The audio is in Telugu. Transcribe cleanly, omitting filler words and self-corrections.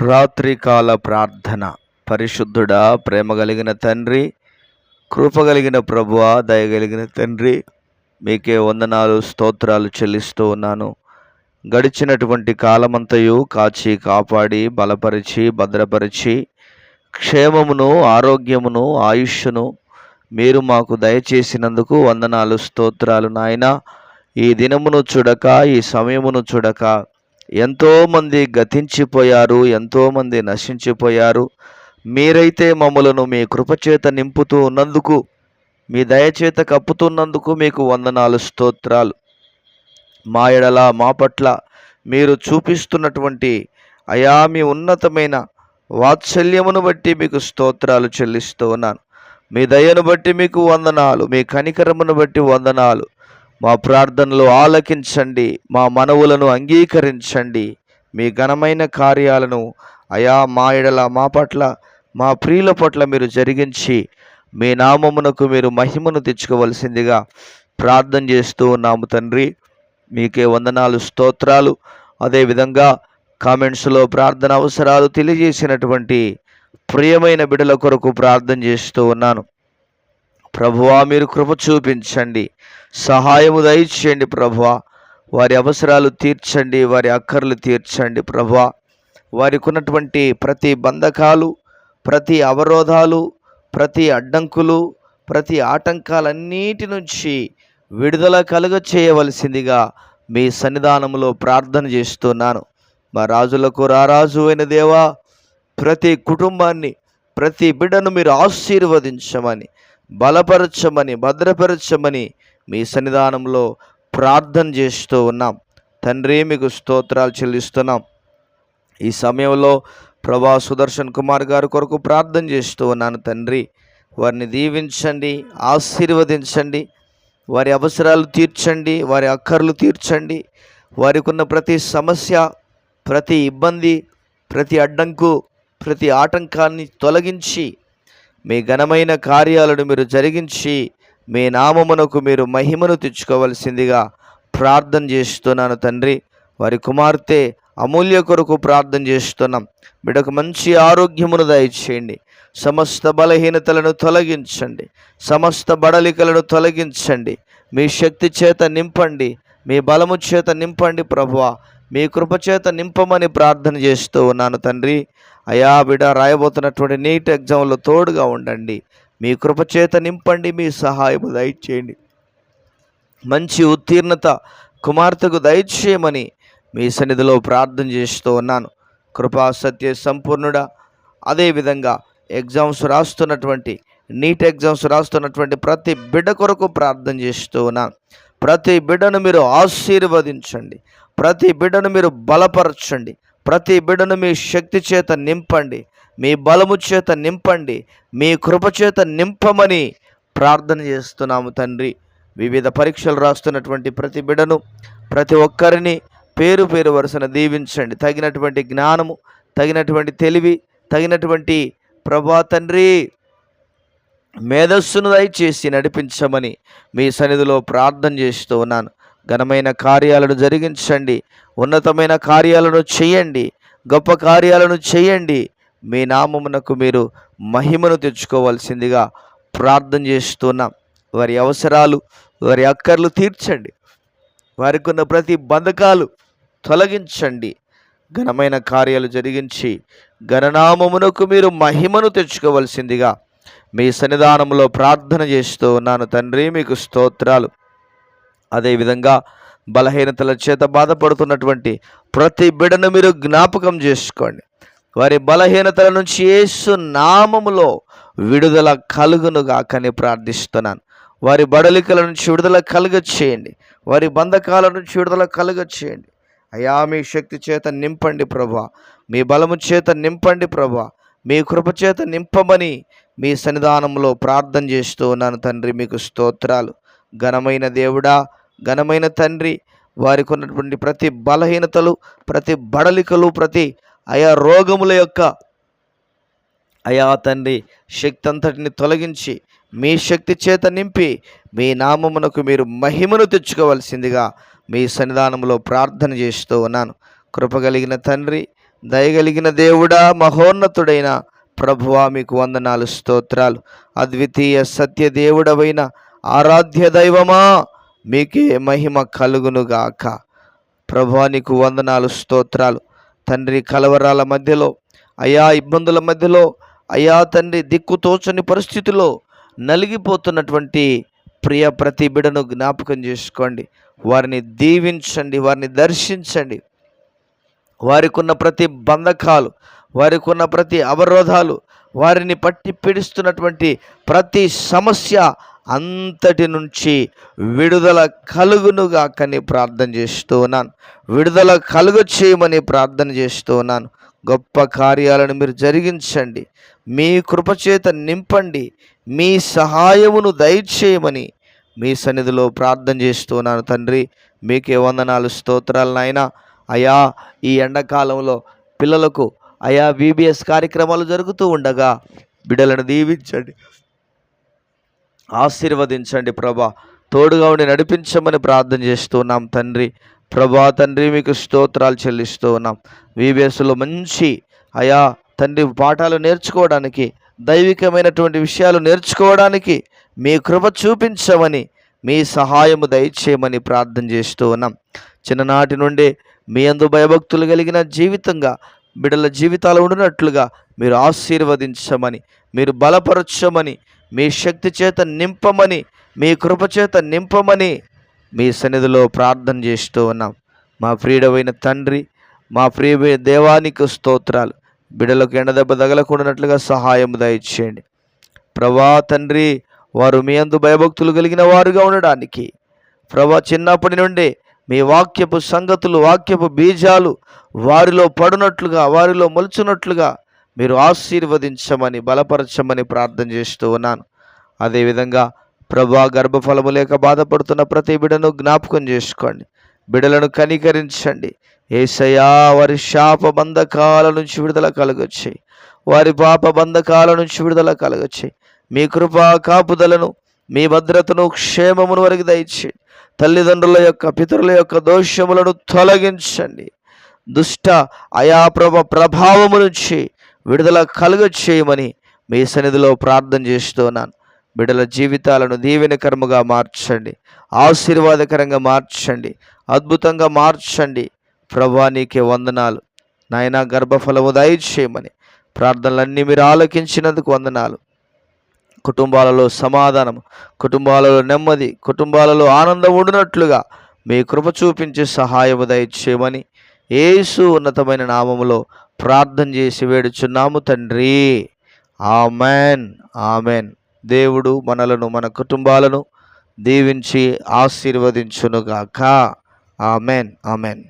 రాత్రికాల ప్రార్థన. పరిశుద్ధుడా, ప్రేమ కలిగిన తండ్రి, కృప కలిగిన ప్రభువా, దయగలిగిన తండ్రి, మీకే వందనాలు స్తోత్రాలు చెల్లిస్తూ ఉన్నాను. గడిచినటువంటి కాలమంతయు కాచి కాపాడి బలపరిచి భద్రపరిచి క్షేమమును ఆరోగ్యమును ఆయుష్ను మీరు మాకు దయచేసినందుకు వందనాలు స్తోత్రాలు నాయన. ఈ దినమును చూడక, ఈ సమయమును చూడక ఎంతోమంది గతించిపోయారు, ఎంతోమంది నశించిపోయారు. మీరైతే మమ్మలను మీ కృపచేత నింపుతూ ఉన్నందుకు, మీ దయచేత కప్పుతున్నందుకు మీకు వందనాలు స్తోత్రాలు. మా ఎడల మా పట్ల మీరు చూపిస్తున్నటువంటి అయా మీ ఉన్నతమైన వాత్సల్యమును బట్టి మీకు స్తోత్రాలు చెల్లిస్తూ ఉన్నాను. మీ దయను బట్టి మీకు వందనాలు, మీ కనికరమును బట్టి వందనాలు. మా ప్రార్థనలు ఆలకించండి, మా మనవులను అంగీకరించండి. మీ ఘనమైన కార్యాలను అయా మా ఎడల మా పట్ల మా ప్రియుల పట్ల మీరు జరిగించి మీ నామమునకు మీరు మహిమను తెచ్చుకోవలసిందిగా ప్రార్థన చేస్తూ ఉన్నాము తండ్రి. మీకే వందనాలు స్తోత్రాలు. అదేవిధంగా కామెంట్స్లో ప్రార్థన అవసరాలు తెలియజేసినటువంటి ప్రియమైన బిడ్డల కొరకు ప్రార్థన చేస్తూ ఉన్నాను. ప్రభువా, మీరు కృప చూపించండి, సహాయము దయచేయండి ప్రభువా. వారి అవసరాలు తీర్చండి, వారి అక్కర్లు తీర్చండి ప్రభువా. వారికి ఉన్నటువంటి ప్రతి బంధకాలు, ప్రతి అవరోధాలు, ప్రతి అడ్డంకులు, ప్రతి ఆటంకాలన్నిటి నుంచి విడుదల కలుగ చేయవలసిందిగా మీ సన్నిధానంలో ప్రార్థన చేస్తున్నాను. మా రాజులకు రారాజు అయిన దేవా, ప్రతి కుటుంబాన్ని, ప్రతి బిడ్డను మీరు ఆశీర్వదించమని, బలపరచమని, భద్రపరచమని మీ సన్నిధానంలో ప్రార్థన చేస్తూ ఉన్నాం తండ్రి. మీకు స్తోత్రాలు చెల్లిస్తున్నాం. ఈ సమయంలో ప్రభా సుదర్శన్ కుమార్ గారి కొరకు ప్రార్థన చేస్తూ ఉన్నాను తండ్రి. వారిని దీవించండి, ఆశీర్వదించండి, వారి అవసరాలు తీర్చండి, వారి అక్కర్లు తీర్చండి. వారికి ఉన్న ప్రతి సమస్య, ప్రతి ఇబ్బంది, ప్రతి అడ్డంకు, ప్రతి ఆటంకాన్ని తొలగించి మీ ఘనమైన కార్యాలను మీరు జరిగించి మీ నామమునకు మీరు మహిమను తెచ్చుకోవలసిందిగా ప్రార్థన చేస్తున్నాను తండ్రి. వారి కుమార్తె అమూల్య కొరకు ప్రార్థన చేస్తున్నాం. బిడ్డకు మంచి ఆరోగ్యమును దయచేయండి, సమస్త బలహీనతలను తొలగించండి, సమస్త బడలికలను తొలగించండి. మీ శక్తి చేత నింపండి, మీ బలము చేత నింపండి ప్రభువా. మీ కృపచేత నింపమని ప్రార్థన చేస్తూ ఉన్నాను తండ్రి. అయా బిడ్డ రాయబోతున్నటువంటి నీట్ ఎగ్జామ్లో తోడుగా ఉండండి, మీ కృపచేత నింపండి, మీ సహాయము దయచేయండి. మంచి ఉత్తీర్ణత కుమార్తెకు దయచేయమని మీ సన్నిధిలో ప్రార్థన చేస్తూ ఉన్నాను. కృపా సత్య సంపూర్ణుడా, అదేవిధంగా ఎగ్జామ్స్ రాస్తున్నటువంటి, నీట్ ఎగ్జామ్స్ రాస్తున్నటువంటి ప్రతి బిడ్డ కొరకు ప్రార్థన చేస్తూ ఉన్నాను. ప్రతి బిడ్డను మీరు ఆశీర్వదించండి, ప్రతి బిడ్డను మీరు బలపరచండి, ప్రతి బిడ్డను మీ శక్తి చేత నింపండి, మీ బలము చేత నింపండి, మీ కృప చేత నింపమని ప్రార్థన చేస్తున్నాము తండ్రి. వివిధ పరీక్షలు రాస్తున్నటువంటి ప్రతి బిడ్డను, ప్రతి ఒక్కరిని పేరు పేరు వరుసన దీవించండి. తగినటువంటి జ్ఞానము, తగినటువంటి తెలివి, తగినటువంటి ప్రభా తండ్రి మేధస్సును దయచేసి నడిపించమని మీ సన్నిధిలో ప్రార్థన చేస్తూ ఉన్నాను. ఘనమైన కార్యాలను జరిగించండి, ఉన్నతమైన కార్యాలను చేయండి, గొప్ప కార్యాలను చేయండి. మీ నామమునకు మీరు మహిమను తెచ్చుకోవాల్సిందిగా ప్రార్థన చేస్తున్నాం. వారి అవసరాలు, వారి అక్కర్లు తీర్చండి, వారికి ఉన్న ప్రతి బంధకాలు తొలగించండి. ఘనమైన కార్యాలు జరిగించి ఘననామమునకు మీరు మహిమను తెచ్చుకోవలసిందిగా మీ సన్నిధానంలో ప్రార్థన చేస్తూ ఉన్నాను తండ్రి. మీకు స్తోత్రాలు. అదేవిధంగా బలహీనతల చేత బాధపడుతున్నటువంటి ప్రతి బిడ్డను మీరు జ్ఞాపకం చేసుకోండి. వారి బలహీనతల నుంచి యేసు నామములో విడుదల కలుగునుగాకని ప్రార్థిస్తున్నాను. వారి బడలికల నుంచి విడుదల కలుగ చేయండి, వారి బంధకాల నుంచి విడుదల కలుగ చేయండి. అయా మీ శక్తి చేత నింపండి ప్రభువా, మీ బలము చేత నింపండి ప్రభువా, మీ కృప చేత నింపమని మీ సన్నిధానంలో ప్రార్థన చేస్తూ ఉన్నాను తండ్రి. మీకు స్తోత్రాలు. ఘనమైన దేవుడా, ఘనమైన తండ్రి, వారికి ఉన్నటువంటి ప్రతి బలహీనతలు, ప్రతి బడలికలు, ప్రతి అయా రోగముల యొక్క అయా తండ్రి శక్తి అంతటిని తొలగించి మీ శక్తి చేత నింపి మీ నామమునకు మీరు మహిమను తెచ్చుకోవలసిందిగా మీ సన్నిధానంలో ప్రార్థన చేస్తూ ఉన్నాను. కృపగలిగిన తండ్రి, దయగలిగిన దేవుడా, మహోన్నతుడైన ప్రభువా, మీకు వందనాలు, స్తోత్రాలు. అద్వితీయ సత్య దేవుడవైన ఆరాధ్య దైవమా, మీకే మహిమ కలుగునుగాక. ప్రభువా, నీకు వందనాలు, స్తోత్రాలు. తండ్రి, కలవరాల మధ్యలో, అయా ఇబ్బందుల మధ్యలో, అయా తండ్రి దిక్కుతోచని పరిస్థితిలో నలిగిపోతున్నటువంటి ప్రియ ప్రతి బిడను జ్ఞాపకం చేసుకోండి. వారిని దీవించండి, వారిని దర్శించండి. వారికి ఉన్న ప్రతి బంధకాలు, వారికి ఉన్న ప్రతి అవరోధాలు, వారిని పట్టి పీడిస్తున్నటువంటి ప్రతి సమస్య అంతటి నుంచి విడుదల కలుగునుగాకని ప్రార్థన చేస్తూ ఉన్నాను. విడుదల కలుగు చేయమని ప్రార్థన చేస్తూ ఉన్నాను. గొప్ప కార్యాలను మీరు జరిగించండి, మీ కృపచేత నింపండి, మీ సహాయమును దయచేయమని మీ సన్నిధిలో ప్రార్థన చేస్తూ ఉన్నాను. తండ్రి, మీకే వందనాలు, స్తోత్రాలు నాయనా. అయా, ఈ ఎండాకాలంలో పిల్లలకు అయా VBS కార్యక్రమాలు జరుగుతూ ఉండగా బిడ్డలను దీవించండి, ఆశీర్వదించండి ప్రభా. తోడుగా ఉండి నడిపించమని ప్రార్థన చేస్తున్నాం తండ్రి. ప్రభా తండ్రి, మీకు స్తోత్రాలు చెల్లిస్తూ ఉన్నాం. VBSలో మంచి అయా తండ్రి పాఠాలు నేర్చుకోవడానికి, దైవికమైనటువంటి విషయాలు నేర్చుకోవడానికి మీ కృప చూపించమని, మీ సహాయము దయచేయమని ప్రార్థన చేస్తూ ఉన్నాం. చిన్ననాటి నుండే మీ యందు భయభక్తులు కలిగిన జీవితంగా బిడ్డల జీవితాలు ఉండినట్లుగా మీరు ఆశీర్వదించమని, మీరు బలపరచమని, మీ శక్తి చేత నింపమని, మీ కృప చేత నింపమని మీ సన్నిధిలో ప్రార్థన చేస్తూ ఉన్నాం. మా ప్రియుడవైన తండ్రి, మా ప్రియ దేవానికి స్తోత్రాలు. బిడ్డలకు ఎండదెబ్బ తగలకుండానట్లుగా సహాయం దయచేయండి ప్రభా తండ్రి. వారు మీ యందు భయభక్తులు కలిగిన వారుగా ఉండడానికి ప్రభా, చిన్నప్పటి నుండి మీ వాక్యపు సంగతులు, వాక్యపు బీజాలు వారిలో పడునట్లుగా, వారిలో మొలుచున్నట్లుగా మీరు ఆశీర్వదించమని, బలపరచమని ప్రార్థన చేస్తూ ఉన్నాను. అదేవిధంగా ప్రభా, గర్భఫలము లేక బాధపడుతున్న ప్రతి బిడ్డను జ్ఞాపకం చేసుకోండి, బిడ్డలను కనికరించండి. యేసయ్యా, వారి శాప బంధకాల నుంచి విడుదల కలగొచ్చాయి, వారి పాప బంధకాల నుంచి విడుదల కలగొచ్చాయి. మీ కృపా కాపుదలను, మీ భద్రతను, క్షేమమును వారికి దయచేయండి. తల్లిదండ్రుల యొక్క, పితరుల యొక్క దోషములను తొలగించండి. దుష్ట ప్రభావము నుంచి విడుదల కలుగచేయమని మీ సన్నిధిలో ప్రార్థన చేస్తున్నాను. బిడ్డల జీవితాలను దీవెనకరముగా మార్చండి, ఆశీర్వాదకరంగా మార్చండి, అద్భుతంగా మార్చండి. ప్రభువా, నీకే వందనాలు నాయనా. గర్భఫలము దయచేయమని ప్రార్థనలన్నీ మీరు ఆలకించినందుకు వందనాలు. కుటుంబాలలో సమాధానం, కుటుంబాలలో నెమ్మది, కుటుంబాలలో ఆనందం ఉండినట్లుగా మీ కృప చూపించి సహాయము దయచేయమని యేసు ఉన్నతమైన నామములో ప్రార్థన చేసి వేడుచున్నాము తండ్రి. Amen, amen. దేవుడు మనలను, మన కుటుంబాలను దీవించి ఆశీర్వదించునుగాక. Amen, amen.